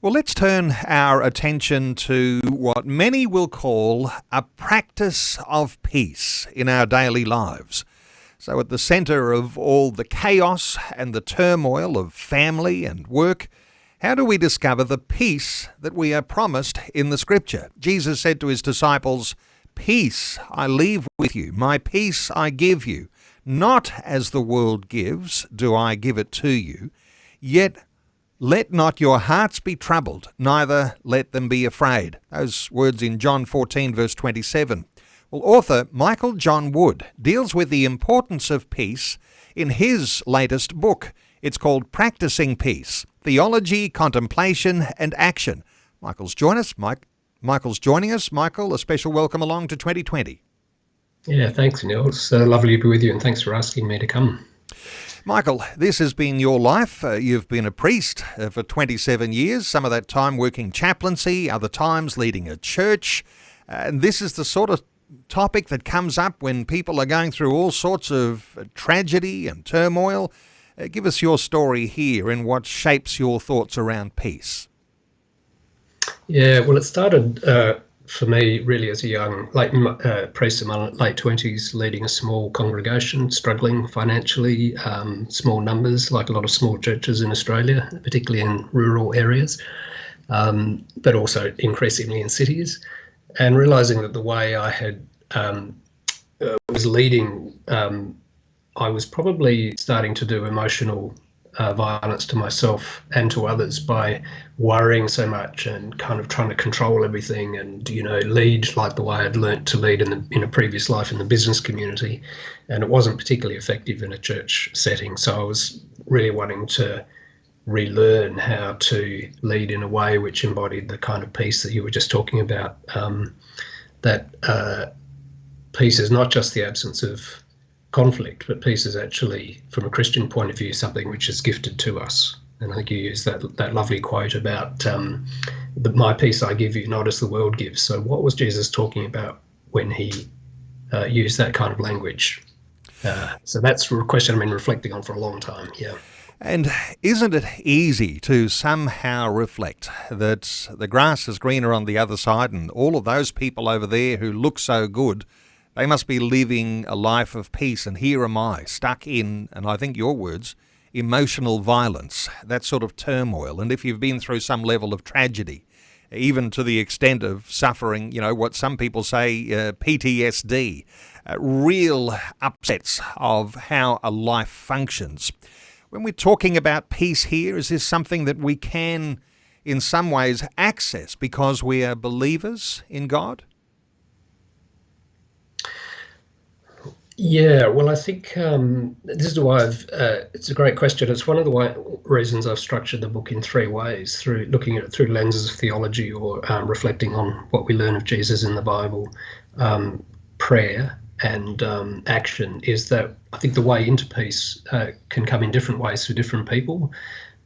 Well, let's turn our attention to what many will call a practice of peace in our daily lives. So at the centre of all the chaos and the turmoil of family and work, how do we discover the peace that we are promised in the Scripture? Jesus said to his disciples, "Peace I leave with you, my peace I give you. Not as the world gives, do I give it to you. Yet let not your hearts be troubled, neither let them be afraid." Those words in John 14, verse 27. Well, author Michael John Wood deals with the importance of peace in his latest book. It's called Practicing Peace: Theology, Contemplation and Action. Michael's joining us. Michael, a special welcome along to 2020. Yeah, thanks, Neil. It's lovely to be with you, and thanks for asking me to come. Michael, this has been your life. You've been a priest for 27 years, some of that time working chaplaincy, other times leading a church. And this is the sort of topic that comes up when people are going through all sorts of tragedy and turmoil. Give us your story here and what shapes your thoughts around peace. Yeah, well, it started for me really as a young priest in my late 20s, leading a small congregation, struggling financially, small numbers, like a lot of small churches in Australia, particularly in rural areas, but also increasingly in cities, and realising that the way I had was leading, I was probably starting to do emotional violence to myself and to others by worrying so much and kind of trying to control everything and, lead like the way I'd learnt to lead in a previous life in the business community. And it wasn't particularly effective in a church setting. So I was really wanting to relearn how to lead in a way which embodied the kind of peace that you were just talking about. That peace is not just the absence of conflict, but peace is actually, from a Christian point of view, something which is gifted to us. And I think you used that lovely quote about my peace I give you, not as the world gives. So what was Jesus talking about when he used that kind of language? So that's a question I've been reflecting on for a long time, yeah. And isn't it easy to somehow reflect that the grass is greener on the other side and all of those people over there who look so good, they must be living a life of peace, and here am I, stuck in, and I think your words, emotional violence, that sort of turmoil. And if you've been through some level of tragedy, even to the extent of suffering, what some people say, PTSD, real upsets of how a life functions. When we're talking about peace here, is this something that we can, in some ways, access because we are believers in God? Yeah, well, I think this is why it's a great question. It's one of the reasons I've structured the book in three ways, through looking at it through lenses of theology or reflecting on what we learn of Jesus in the Bible, prayer and action. Is that I think the way into peace can come in different ways for different people,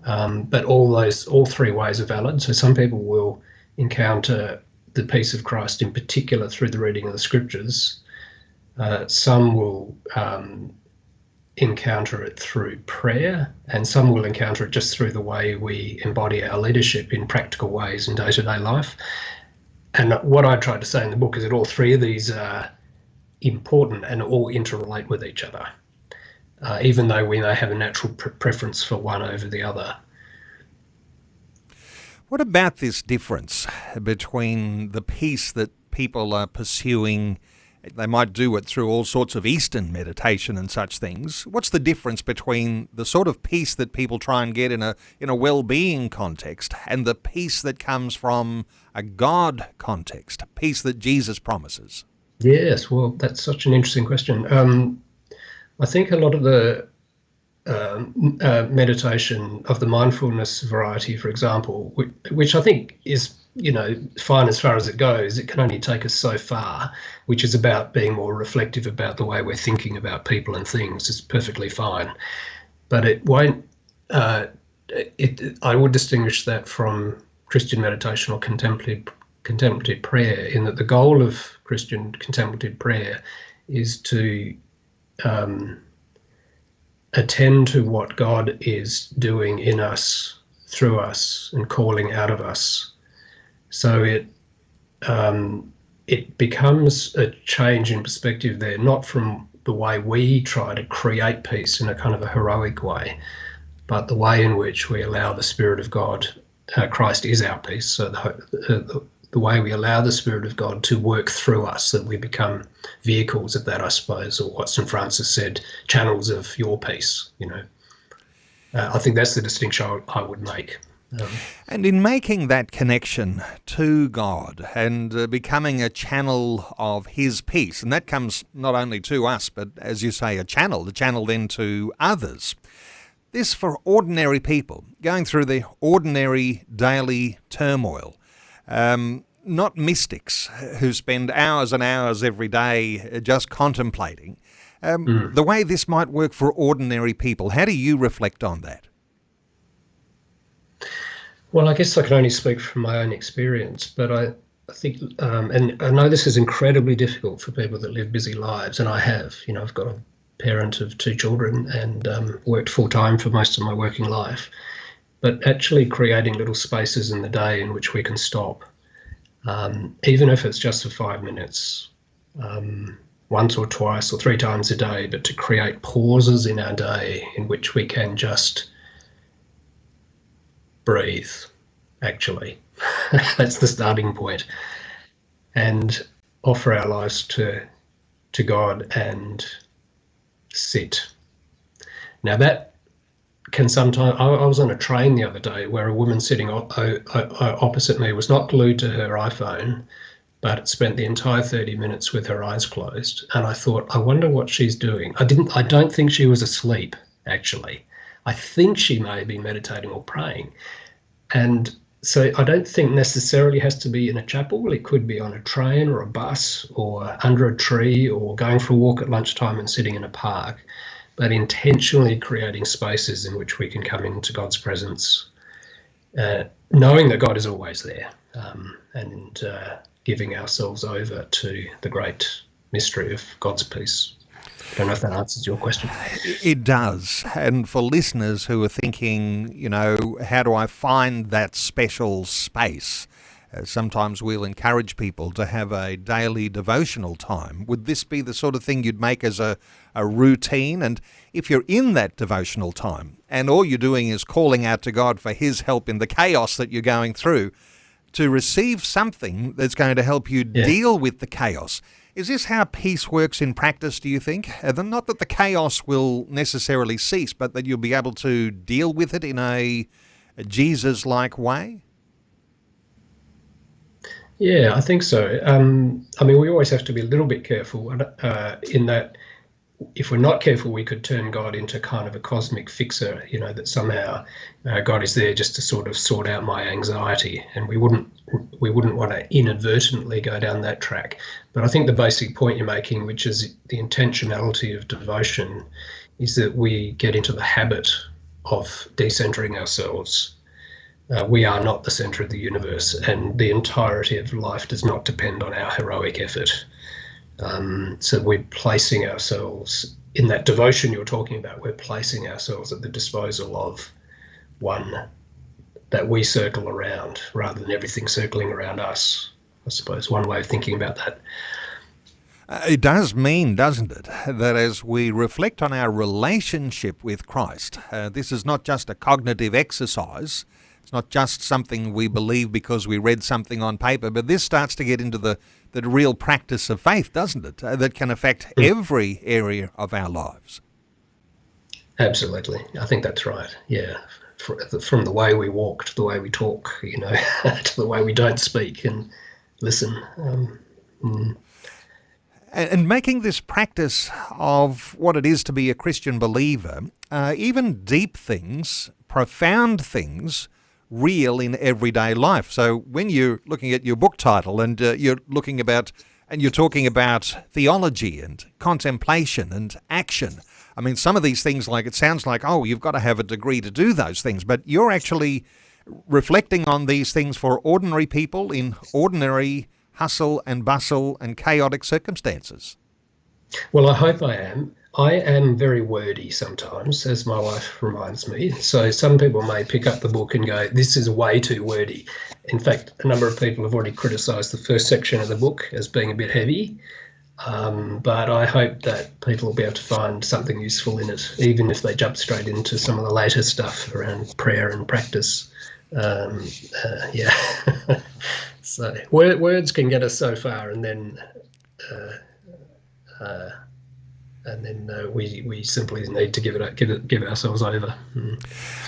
but all three ways are valid. So some people will encounter the peace of Christ in particular through the reading of the Scriptures. Some will encounter it through prayer, and some will encounter it just through the way we embody our leadership in practical ways in day-to-day life. And what I tried to say in the book is that all three of these are important and all interrelate with each other, even though we may have a natural preference for one over the other. What about this difference between the peace that people are pursuing? They might do it through all sorts of Eastern meditation and such things. What's the difference between the sort of peace that people try and get in a well-being context and the peace that comes from a God context, peace that Jesus promises? Yes, well, that's such an interesting question. I think a lot of the meditation of the mindfulness variety, for example, which I think is fine as far as it goes, it can only take us so far, which is about being more reflective about the way we're thinking about people and things. It's perfectly fine. But it won't, I would distinguish that from Christian meditation or contemplative prayer, in that the goal of Christian contemplative prayer is to attend to what God is doing in us through us and calling out of us. So it becomes a change in perspective there, not from the way we try to create peace in a kind of a heroic way, but the way in which we allow the Spirit of God, Christ is our peace, so the way we allow the Spirit of God to work through us, that we become vehicles of that, I suppose, or what St. Francis said, channels of your peace, I think that's the distinction I would make. And in making that connection to God and becoming a channel of His peace, and that comes not only to us, but as you say, the channel then to others. This for ordinary people going through the ordinary daily turmoil, not mystics who spend hours and hours every day just contemplating. The way this might work for ordinary people, how do you reflect on that? Well, I guess I can only speak from my own experience, but I think, and I know this is incredibly difficult for people that live busy lives, and I have. I've got a parent of 2 children and worked full time for most of my working life. But actually creating little spaces in the day in which we can stop, even if it's just for 5 minutes, once or twice or 3 times a day, but to create pauses in our day in which we can just breathe, actually. That's the starting point. And offer our lives to God and sit. Now that can sometimes, I was on a train the other day where a woman sitting opposite me was not glued to her iPhone, but spent the entire 30 minutes with her eyes closed. And I thought, I wonder what she's doing. I don't think she was asleep, actually. I think she may be meditating or praying. And so I don't think necessarily has to be in a chapel. It could be on a train or a bus or under a tree or going for a walk at lunchtime and sitting in a park, but intentionally creating spaces in which we can come into God's presence, knowing that God is always there, and giving ourselves over to the great mystery of God's peace. I don't know if that answers your question. It does. And for listeners who are thinking, how do I find that special space? Sometimes we'll encourage people to have a daily devotional time. Would this be the sort of thing you'd make as a routine? And if you're in that devotional time and all you're doing is calling out to God for His help in the chaos that you're going through, to receive something that's going to help you deal with the chaos. Is this how peace works in practice, do you think? Not that the chaos will necessarily cease, but that you'll be able to deal with it in a Jesus-like way? Yeah, I think so. We always have to be a little bit careful in that if we're not careful, we could turn God into kind of a cosmic fixer, that somehow God is there just to sort of sort out my anxiety, and we wouldn't want to inadvertently go down that track. But I think the basic point you're making, which is the intentionality of devotion, is that we get into the habit of decentering ourselves. We are not the center of the universe, and the entirety of life does not depend on our heroic effort. So we're placing ourselves in that devotion you're talking about. We're placing ourselves at the disposal of one that we circle around rather than everything circling around us. I suppose one way of thinking about that. It does mean, doesn't it, that as we reflect on our relationship with Christ, this is not just a cognitive exercise. It's not just something we believe because we read something on paper, but this starts to get into the real practice of faith, doesn't it, that can affect every area of our lives. Absolutely. I think that's right. Yeah. From the way we walk to the way we talk, to the way we don't speak and listen. And making this practice of what it is to be a Christian believer, even deep things, profound things, real in everyday life. So when you're looking at your book title and you're talking about theology and contemplation and action, I mean, some of these things, it sounds like, you've got to have a degree to do those things, but you're actually reflecting on these things for ordinary people in ordinary hustle and bustle and chaotic circumstances. Well, I hope I am. I am very wordy sometimes, as my wife reminds me. So some people may pick up the book and go, this is way too wordy. In fact, a number of people have already criticised the first section of the book as being a bit heavy. But I hope that people will be able to find something useful in it, even if they jump straight into some of the later stuff around prayer and practice. Yeah. So words can get us so far, and then we simply need to give ourselves over.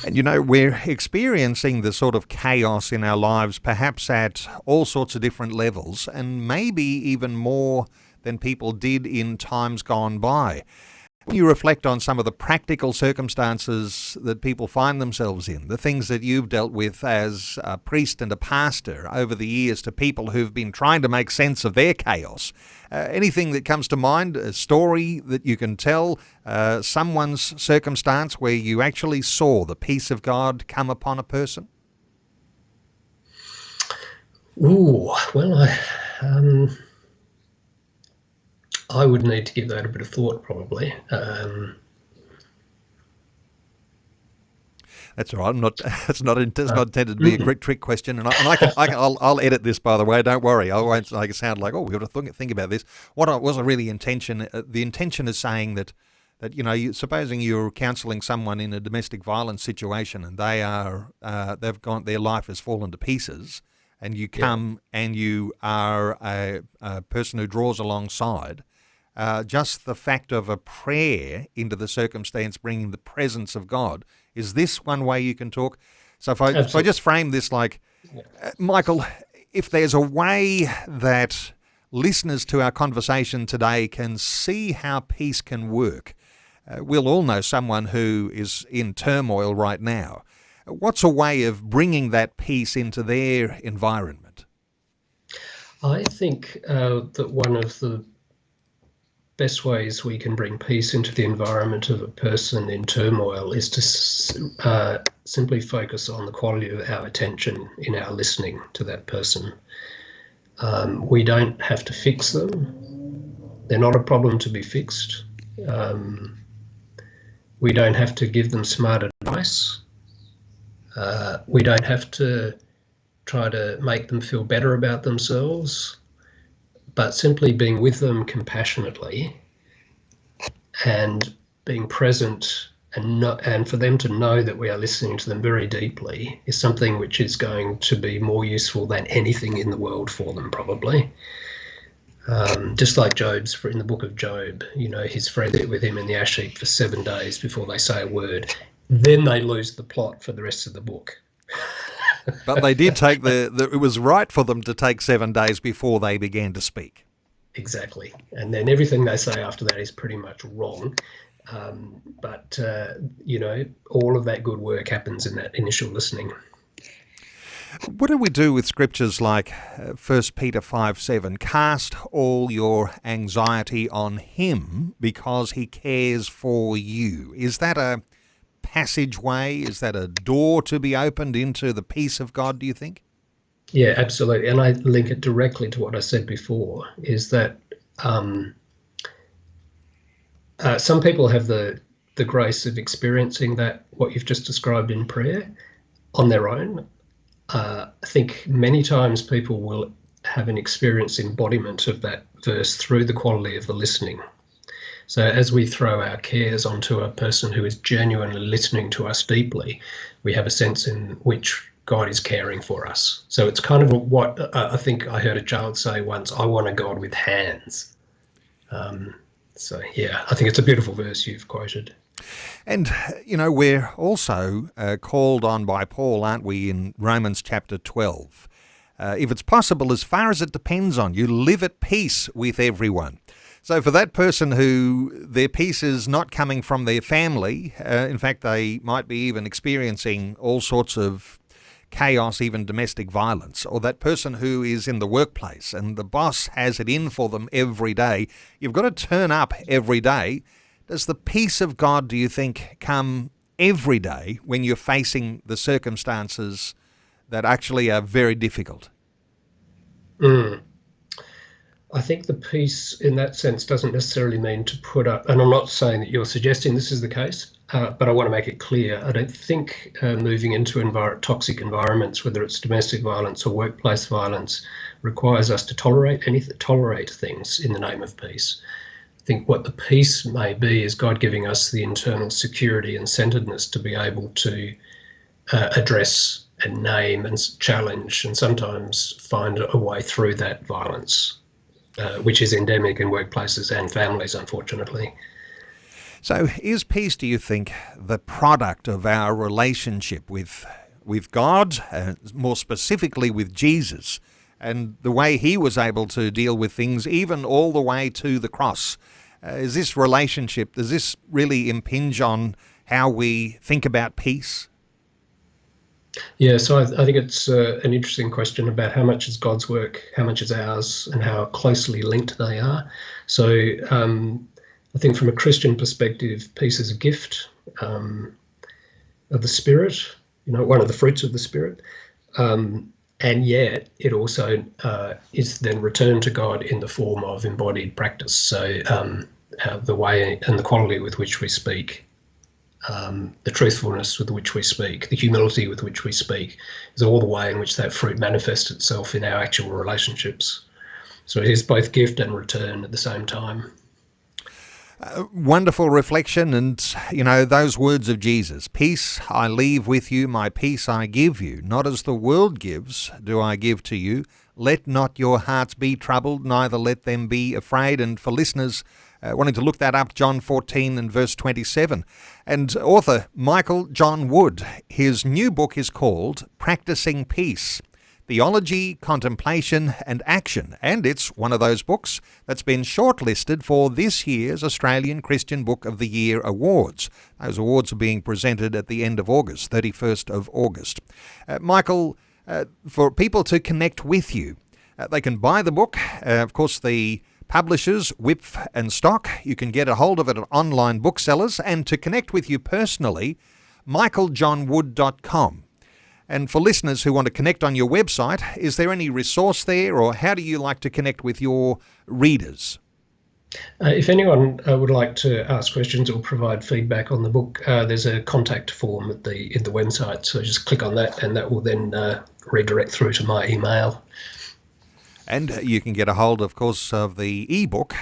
And we're experiencing the sort of chaos in our lives, perhaps at all sorts of different levels, and maybe even more than people did in times gone by. When you reflect on some of the practical circumstances that people find themselves in, the things that you've dealt with as a priest and a pastor over the years to people who've been trying to make sense of their chaos, anything that comes to mind, a story that you can tell, someone's circumstance where you actually saw the peace of God come upon a person? Ooh, well, I would need to give that a bit of thought, probably. That's all right. It's not intended to be a quick trick question, I'll edit this, by the way. Don't worry. I won't make it sound like, we've got to think about this. What wasn't really intention. The intention is saying that supposing you're counselling someone in a domestic violence situation and their life has fallen to pieces, and you come and you are a person who draws alongside. Just the fact of a prayer into the circumstance, bringing the presence of God. Is this one way you can talk? So if I just frame this like, Michael, if there's a way that listeners to our conversation today can see how peace can work, we'll all know someone who is in turmoil right now. What's a way of bringing that peace into their environment? I think that one of the best ways we can bring peace into the environment of a person in turmoil is to simply focus on the quality of our attention in our listening to that person. We don't have to fix them. They're not a problem to be fixed. We don't have to give them smart advice. We don't have to try to make them feel better about themselves, but simply being with them compassionately and being present and for them to know that we are listening to them very deeply is something which is going to be more useful than anything in the world for them, probably. Just like in the book of Job, his friends sit with him in the ash heap for 7 days before they say a word. Then they lose the plot for the rest of the book. But they did take it was right for them to take 7 days before they began to speak. Exactly. And then everything they say after that is pretty much wrong. But all of that good work happens in that initial listening. What do we do with scriptures like 1 Peter 5:7? Cast all your anxiety on him because he cares for you. Is that a passageway? Is that a door to be opened into the peace of God, do you think? Yeah, absolutely. And I link it directly to what I said before, is that some people have the grace of experiencing what you've just described in prayer on their own. I think many times people will have an experience embodiment of that verse through the quality of the listening. So as we throw our cares onto a person who is genuinely listening to us deeply, we have a sense in which God is caring for us. So it's kind of what I think I heard a child say once, I want a God with hands. So yeah, I think it's a beautiful verse you've quoted. And, we're also called on by Paul, aren't we, in Romans chapter 12. If it's possible, as far as it depends on you, live at peace with everyone. So for that person who their peace is not coming from their family, in fact, they might be even experiencing all sorts of chaos, even domestic violence, or that person who is in the workplace and the boss has it in for them every day, you've got to turn up every day. Does the peace of God, do you think, come every day when you're facing the circumstances that actually are very difficult? I think the peace in that sense doesn't necessarily mean to put up, and I'm not saying that you're suggesting this is the case, but I want to make it clear. I don't think moving into toxic environments, whether it's domestic violence or workplace violence, requires us to tolerate things in the name of peace. I think what the peace may be is God giving us the internal security and centeredness to be able to address and name and challenge and sometimes find a way through that violence. Which is endemic in workplaces and families, unfortunately. So is peace, do you think, the product of our relationship with God, more specifically with Jesus, and the way he was able to deal with things even all the way to the cross? Is this relationship, does this really impinge on how we think about peace? Yeah, so I think it's an interesting question about how much is God's work, how much is ours, and how closely linked they are. So I think from a Christian perspective, peace is a gift of the Spirit, one of the fruits of the Spirit. And yet it also is then returned to God in the form of embodied practice. So the way and the quality with which we speak, the truthfulness with which we speak, the humility with which we speak, is all the way in which that fruit manifests itself in our actual relationships. So it is both gift and return at the same time. Wonderful reflection, and those words of Jesus: peace I leave with you, my peace I give you, not as the world gives do I give to you. Let not your hearts be troubled, neither let them be afraid. And for listeners wanting to look that up, John 14 and verse 27. And author Michael John Wood, his new book is called Practicing Peace: Theology, Contemplation and Action. And it's one of those books that's been shortlisted for this year's Australian Christian Book of the Year Awards. Those awards are being presented at the end of August, 31st of August. Michael, for people to connect with you, they can buy the book. Of course, the publishers, Whip and Stock. You can get a hold of it at online booksellers. And to connect with you personally, michaeljohnwood.com. And for listeners who want to connect on your website, is there any resource there, or how do you like to connect with your readers? If anyone would like to ask questions or provide feedback on the book, there's a contact form in the website. So just click on that, and that will then redirect through to my email. And you can get a hold, of course, of the ebook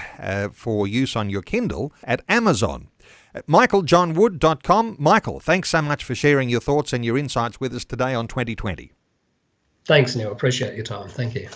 for use on your Kindle at Amazon. At michaeljohnwood.com. Michael, thanks so much for sharing your thoughts and your insights with us today on 2020. Thanks, Neil. Appreciate your time. Thank you.